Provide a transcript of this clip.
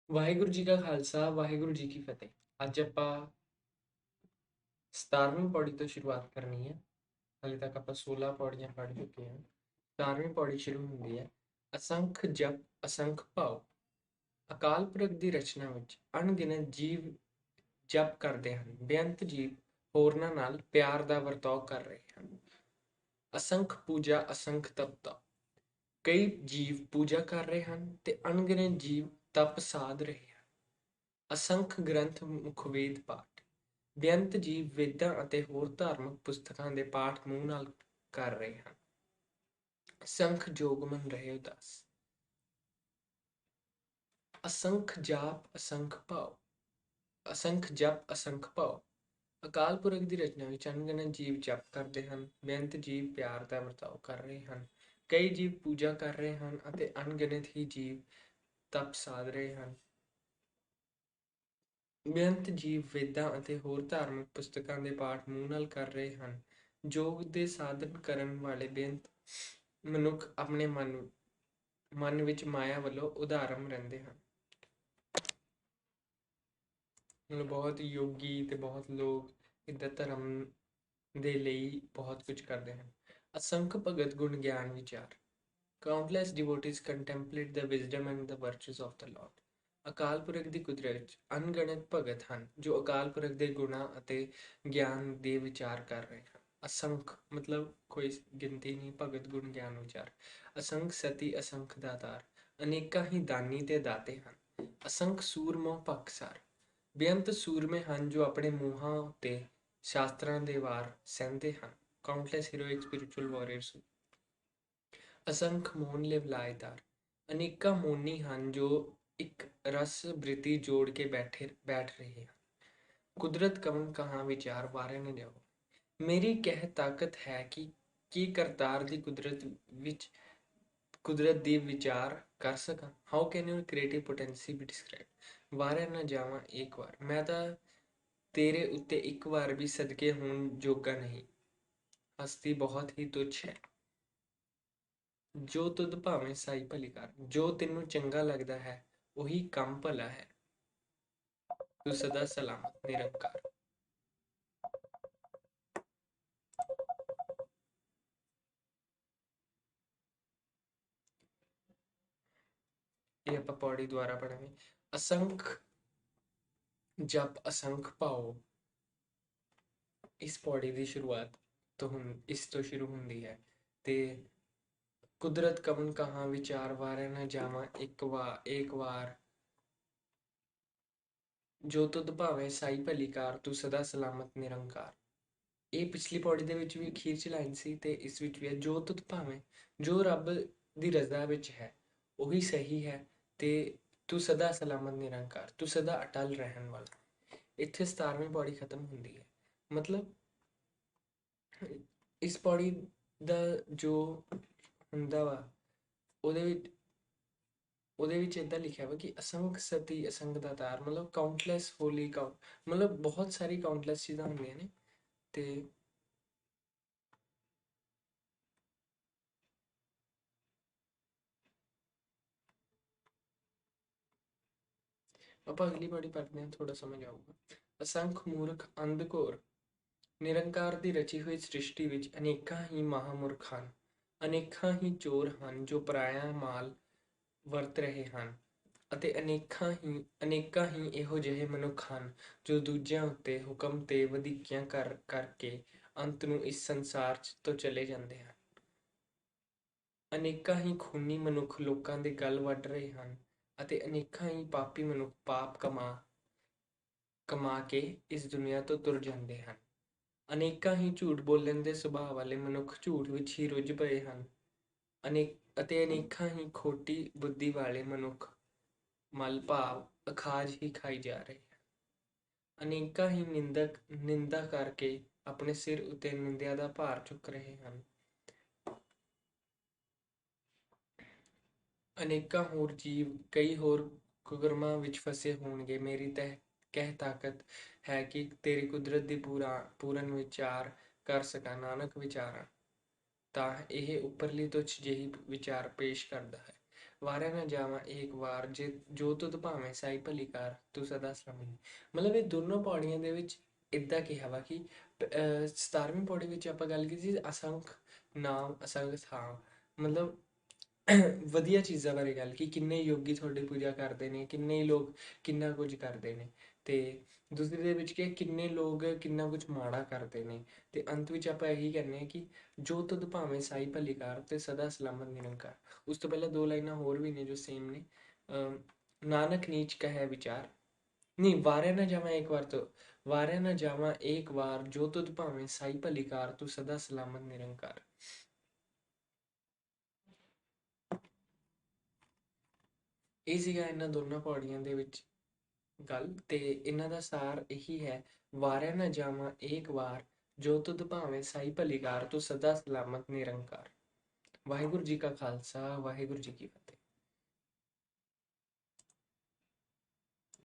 ਵਾਹਿਗੁਰੂ ਜੀ ਕਾ ਖਾਲਸਾ, ਵਾਹਿਗੁਰੂ ਜੀ ਕੀ ਫਤਿਹ। ਅੱਜ ਆਪਾਂ 17ਵੀਂ ਪੌੜੀ ਤੋਂ ਸ਼ੁਰੂਆਤ ਕਰਨੀ ਹੈ। ਹਾਲੇ ਤੱਕ ਆਪਾਂ 16 ਪੌੜੀਆਂ ਪੜ੍ਹ ਚੁੱਕੇ ਹਾਂ। 17ਵੀਂ ਪੌੜੀ ਸ਼ੁਰੂ ਹੁੰਦੀ ਹੈ। ਅਸੰਖ ਜਪ ਅਸੰਖ ਭਾਉ। ਅਕਾਲ ਪੁਰਖ ਦੀ ਰਚਨਾ ਵਿੱਚ ਅਣਗਿਣਤ ਜੀਵ ਜਪ ਕਰਦੇ ਹਨ। ਬੇਅੰਤ ਜੀਵ ਹੋਰਨਾਂ ਨਾਲ ਪਿਆਰ ਦਾ ਵਰਤਾਓ ਕਰ ਰਹੇ ਹਨ। ਅਸੰਖ ਪੂਜਾ ਅਸੰਖ ਤਪਤਾ। ਕਈ ਜੀਵ ਪੂਜਾ ਕਰ ਰਹੇ ਹਨ ਤੇ ਅਣਗਿਣਤ ਜੀਵ ਤਪ ਸਾਧ ਰਹੇ ਹਨ। ਅਸੰਖ ਗ੍ਰੰਥ ਮੁਖਵੇਦ ਪਾਠ। ਬੇਅੰਤ ਜੀਵ ਵੇਦਾਂ ਅਤੇ ਹੋਰ ਧਾਰਮਿਕ ਪੁਸਤਕਾਂ ਦੇ ਪਾਠ ਮੂੰਹ ਨਾਲ ਕਰ ਰਹੇ ਹਨ। ਅਸੰਖ ਜੋਗ ਮਨ ਰਹੇ ਉਦਾਸ। ਅਸੰਖ ਜਾਪ ਅਸੰਖ ਭਾਉ। ਅਸੰਖ ਜਪ ਅਸੰਖ ਭਾਉ। ਅਕਾਲ ਪੁਰਖ ਦੀ ਰਚਨਾ ਵਿੱਚ ਅਣਗਿਣਤ ਜੀਵ ਜਪ ਕਰਦੇ ਹਨ। ਬੇਅੰਤ ਜੀਵ ਪਿਆਰ ਦਾ ਵਰਤਾਓ ਕਰ ਰਹੇ ਹਨ। ਕਈ ਜੀਵ ਪੂਜਾ ਕਰ ਰਹੇ ਹਨ ਅਤੇ ਅਣਗਿਣਤ ਹੀ ਜੀਵ ਤਪ ਸਾਧ ਰਹੇ ਹਨ। ਬੇਅੰਤ ਜੀਵ ਵੇਦਾਂ ਅਤੇ ਹੋਰ ਧਾਰਮਿਕ ਪੁਸਤਕਾਂ ਦੇ ਪਾਠ ਮੂੰਹ ਨਾਲ ਕਰ ਰਹੇ ਹਨ। ਯੋਗ ਦੇ ਸਾਧਨ ਕਰਨ ਵਾਲੇ ਬੇਅੰਤ ਮਨੁੱਖ ਆਪਣੇ ਮਨ ਵਿੱਚ ਮਾਇਆ ਵੱਲੋਂ ਉਦਾਰਮ ਰਹਿੰਦੇ ਹਨ। ਬਹੁਤ ਯੋਗੀ ਤੇ ਬਹੁਤ ਲੋਕ ਇੱਦਾਂ ਧਰਮ ਦੇ ਲਈ ਬਹੁਤ ਕੁਝ ਕਰਦੇ ਹਨ। ਅਸੰਖ ਭਗਤ ਗੁਣ ਗਿਆਨ ਵਿਚਾਰ। Countless devotees contemplate the wisdom and the virtues of the Lord. Akal Purakh ਦੀ ਕੁਦਰਤ ਵਿੱਚ ਅਣਗਿਣਤ ਭਗਤ ਹਨ ਜੋ ਅਕਾਲ ਪੁਰਖ ਦੇ ਗੁਣਾਂ ਅਤੇ ਗਿਆਨ ਦੇ ਵਿਚਾਰ ਕਰ ਰਹੇ ਹਨ। ਅਸੰਖ ਮਤਲਬ ਕੋਈ ਗਿਣਤੀ ਨਹੀਂ, ਭਗਤ ਗੁਣ ਗਿਆਨ ਵਿਚਾਰ। ਅਸੰਖ ਸਤੀ ਅਸੰਖ ਦਾਤਾਰ। ਅਨੇਕਾਂ ਹੀ ਦਾਨੀ ਤੇ ਦਾਤੇ ਹਨ। ਅਸੰਖ ਸੂਰਮੋ ਭਖਸਾਰ। ਬੇਅੰਤ ਸੂਰਮੇ ਹਨ ਜੋ ਆਪਣੇ ਮੂੰਹਾਂ ਉੱਤੇ ਸ਼ਾਸਤਰਾਂ ਦੇ ਵਾਰ ਸਹਿੰਦੇ ਹਨ। Countless heroic spiritual warriors. ਅਸੰਖ ਮੋਨ ਲਿਵਲਾਏਦਾਰ। ਅਨੇਕਾਂ ਮੋਨੀ ਹਨ ਜੋ ਇੱਕ ਰਸ ਬ੍ਰਿਤੀ ਜੋੜ ਕੇ ਬੈਠ ਰਹੇ ਹਨ। ਕੁਦਰਤ ਕਵਨ ਕਹਾਂ ਵਿਚਾਰ ਵਾਰੇ ਨਾ ਜਾਓ। ਮੇਰੀ ਕਹਿ ਤਾਕਤ ਹੈ ਕਿ ਕੀ ਕਰਤਾਰ ਦੀ ਕੁਦਰਤ ਦੀ ਵਿਚਾਰ ਕਰ ਸਕਾਂ। How can your creative potency be describe. ਵਾਰੇ ਨਾ ਜਾਵਾਂ ਇੱਕ ਵਾਰ, ਮੈਂ ਤਾਂ ਤੇਰੇ ਉੱਤੇ ਇੱਕ ਵਾਰ ਵੀ ਸਦਕੇ ਹੋਣ ਜੋਗਾ ਨਹੀਂ। ਹਸਤੀ ਬਹੁਤ ਹੀ ਤੁੱਛ ਹੈ। ਜੋ ਤੁਧ ਭਾਵੇਂ ਸਾਈ ਭਲੀ ਕਰ। ਜੋ ਤੈਨੂੰ ਚੰਗਾ ਲੱਗਦਾ ਹੈ ਉਹੀ ਕੰਮ ਭਲਾ ਹੈ। ਤੂੰ ਸਦਾ ਸਲਾਮਤ ਨਿਰੰਕਾਰ। ਇਹ ਆਪਾਂ ਪੌੜੀ ਦੁਆਰਾ ਪੜਾਂਗੇ। ਅਸੰਖ ਜਪ ਅਸੰਖ ਭਾਉ। ਇਸ ਪੌੜੀ ਦੀ ਸ਼ੁਰੂਆਤ ਇਸ ਤੋਂ ਸ਼ੁਰੂ ਹੁੰਦੀ ਹੈ ਤੇ ਕੁਦਰਤ ਕਵਨ ਕਹਾਂ ਵਿਚਾਰ ਵਾਰੇ ਨਾ ਜਾਵਾਂ ਇੱਕ ਵਾਰ, ਜੋ ਤੁਧ ਭਾਵੇਂ ਸਾਈ ਭਲੀ ਕਾਰ, ਤੂੰ ਸਦਾ ਸਲਾਮਤ ਨਿਰੰਕਾਰ। ਇਹ ਪਿਛਲੀ ਪੌੜੀ ਦੇ ਵਿੱਚ ਵੀ ਅਖੀਰ 'ਚ ਲਾਈਨ ਸੀ ਤੇ ਇਸ ਵਿੱਚ ਵੀ ਹੈ। ਜੋ ਤੁਧ ਭਾਵੇਂ, ਜੋ ਰੱਬ ਦੀ ਰਜ਼ਾ ਵਿੱਚ ਹੈ ਉਹੀ ਸਹੀ ਹੈ ਤੇ ਤੂੰ ਸਦਾ ਸਲਾਮਤ ਨਿਰੰਕਾਰ, ਤੂੰ ਸਦਾ ਅਟਲ ਰਹਿਣ ਵਾਲਾ। ਇੱਥੇ 17ਵੀਂ ਪੌੜੀ ਖਤਮ ਹੁੰਦੀ ਹੈ। ਮਤਲਬ ਇਸ ਪੌੜੀ ਦਾ ਜੋ ਹੁੰਦਾ ਵਾ ਉਹਦੇ ਵਿੱਚ ਏਦਾਂ ਲਿਖਿਆ ਵਾ ਕਿ ਅਸੰਖ ਸਤੀ ਅਸੰਖ ਦਾਤਾਰ, ਮਤਲਬ ਕਾਊਂਟਲੈਸ ਹੋਲੀ ਮਤਲਬ ਬਹੁਤ ਸਾਰੀ ਕਾਊਂਟਲੈਸ ਚੀਜ਼ਾਂ ਹੁੰਦੀਆਂ ਨੇ ਤੇ ਆਪਾਂ ਅਗਲੀ ਪੌੜੀ ਪੜ੍ਹਦੇ ਹਾਂ, ਥੋੜਾ ਸਮਝ ਆਊਗਾ। ਅਸੰਖ ਮੂਰਖ ਅੰਧ ਘੋਰ। ਨਿਰੰਕਾਰ ਦੀ ਰਚੀ ਹੋਈ ਸ੍ਰਿਸ਼ਟੀ ਵਿੱਚ ਅਨੇਕਾਂ ਹੀ ਮਹਾਮੂਰਖ ਹਨ। ਅਨੇਕਾਂ ਹੀ ਚੋਰ ਹਨ ਜੋ ਪਰਾਇਆ ਮਾਲ ਵਰਤ ਰਹੇ ਹਨ ਅਤੇ ਅਨੇਕਾਂ ਹੀ ਇਹੋ ਜਿਹੇ ਮਨੁੱਖ ਹਨ ਜੋ ਦੂਜਿਆਂ ਉੱਤੇ ਹੁਕਮ ਤੇ ਵਧੀਕੀਆਂ ਕਰਕੇ ਅੰਤ ਨੂੰ ਇਸ ਸੰਸਾਰ ਤੋਂ ਚਲੇ ਜਾਂਦੇ ਹਨ। ਅਨੇਕਾਂ ਹੀ ਖੂਨੀ ਮਨੁੱਖ ਲੋਕਾਂ ਦੇ ਗਲ ਵੱਢ ਰਹੇ ਹਨ ਅਤੇ ਅਨੇਕਾਂ ਹੀ ਪਾਪੀ ਮਨੁੱਖ ਪਾਪ ਕਮਾ ਕੇ ਇਸ ਦੁਨੀਆ ਤੋਂ ਤੁਰ ਜਾਂਦੇ ਹਨ। ਅਨੇਕਾਂ ਹੀ ਝੂਠ ਬੋਲਣ ਦੇ ਸੁਭਾਅ ਵਾਲੇ ਮਨੁੱਖ ਝੂਠ ਵਿੱਚ ਹੀ ਰੁੱਝ ਪਏ ਹਨ ਅਤੇ ਅਨੇਕਾਂ ਹੀ ਖੋਟੀ ਬੁੱਧੀ ਵਾਲੇ ਮਨੁੱਖ ਮਲ ਭਾਵ ਅਖਾਜ ਹੀ ਖਾਈ ਜਾ ਰਹੇ ਹਨ। ਅਨੇਕਾਂ ਹੀ ਨਿੰਦਾ ਕਰਕੇ ਆਪਣੇ ਸਿਰ ਉੱਤੇ ਨਿੰਦਿਆ ਦਾ ਭਾਰ ਚੁੱਕ ਰਹੇ ਹਨ। ਅਨੇਕਾਂ ਹੋਰ ਜੀਵ ਕਈ ਹੋਰ ਕੁਕਰਮਾਂ ਵਿੱਚ ਫਸੇ ਹੋਣਗੇ। ਮੇਰੀ ਕਹਿ ਤਾਕਤ ਹੈ ਕਿ ਤੇਰੀ ਕੁਦਰਤ ਦੀ ਪੂਰਨ ਵਿਚਾਰ ਕਰ ਸਕਾਂ। ਨਾਨਕ ਵਿਚਾਰਾਂ ਤਾਂ ਇਹ ਉੱਪਰਲੀ ਤੁੱਛ ਜਿਹੀ ਵਿਚਾਰ ਪੇਸ਼ ਕਰਦਾ ਹੈ। ਵਾਰਿਆ ਨਾ ਜਾਵਾਂ ਏਕ ਵਾਰ ਜੇ ਜੋ ਤੁਧ ਭਾਵੇਂ ਸਾਈ ਭਲੀ ਕਾਰ ਤੂੰ ਸਦਾ ਸਲਾਮਤ। ਮਤਲਬ ਇਹ ਦੋਨੋਂ ਪੌੜੀਆਂ ਦੇ ਵਿੱਚ ਇਦਾਂ ਕਿਹਾ ਵਾ ਕਿ 17ਵੀਂ ਪੌੜੀ ਵਿੱਚ ਆਪਾਂ ਗੱਲ ਕੀਤੀ ਸੀ ਅਸੰਖ ਨਾਮ ਅਸੰਖ ਥਾਮ, ਮਤਲਬ ਵਧੀਆ ਚੀਜ਼ਾਂ ਬਾਰੇ ਗੱਲ ਕਿ ਕਿੰਨੇ ਯੋਗੀ ਤੁਹਾਡੀ ਪੂਜਾ ਕਰਦੇ ਨੇ, ਕਿੰਨੇ ਲੋਕ ਕਿੰਨਾ ਕੁਝ ਕਰਦੇ ਨੇ, ਤੇ ਦੂਸਰੇ ਦੇ ਵਿੱਚ ਕਿ ਕਿੰਨੇ ਲੋਕ ਕਿੰਨਾ ਕੁਝ ਮਾੜਾ ਕਰਦੇ ਨੇ। ਤੇ ਅੰਤ ਵਿੱਚ ਆਪਾਂ ਇਹੀ ਕਹਿੰਦੇ ਹਾਂ ਕਿ ਜੋ ਤੁਧ ਭਾਵੇਂ ਸਾਈ ਭਲੀ ਕਾਰ ਤੇ ਸਦਾ ਸਲਾਮਤ ਨਿਰੰਕਾਰ। ਉਸ ਤੋਂ ਪਹਿਲਾਂ ਦੋ ਲਾਈਨਾਂ ਹੋਰ ਵੀ ਨੇ ਜੋ ਸੇਮ ਨੇ। ਨਾਨਕ ਨੀਚ ਕਹੈ ਵਿਚਾਰ, ਨਹੀਂ ਵਾਰਿਆ ਨਾ ਜਾਵਾਂ ਇੱਕ ਵਾਰ ਤੋਂ, ਵਾਰਿਆ ਨਾ ਜਾਵਾਂ ਏਕ ਵਾਰ ਜੋ ਤੁਧ ਭਾਵੇਂ ਸਾਈ ਭਲੀ ਕਾਰ ਤੂੰ ਸਦਾ ਸਲਾਮਤ ਨਿਰੰਕਾਰ। ਇਹ ਸੀਗਾ ਇਹਨਾਂ ਦੋਨਾਂ ਪੌੜੀਆਂ ਦੇ ਵਿੱਚ ਗੱਲ, ਤੇ ਇਹਨਾਂ ਦਾ ਸਾਰ ਇਹੀ ਹੈ, ਵਾਰਿਆ ਨਾ ਜਾਵਾਂ ਏਕ ਵਾਰ ਜੋ ਤੁਧ ਭਾਵੇਂ ਸਾਈ ਭਲੀ ਕਾਰ ਤੂੰ ਸਦਾ ਸਲਾਮਤ ਨਿਰੰਕਾਰ। ਵਾਹਿਗੁਰੂ ਜੀ ਕਾ ਖਾਲਸਾ, ਵਾਹਿਗੁਰੂ ਜੀ ਕੀ ਫਤਿਹ।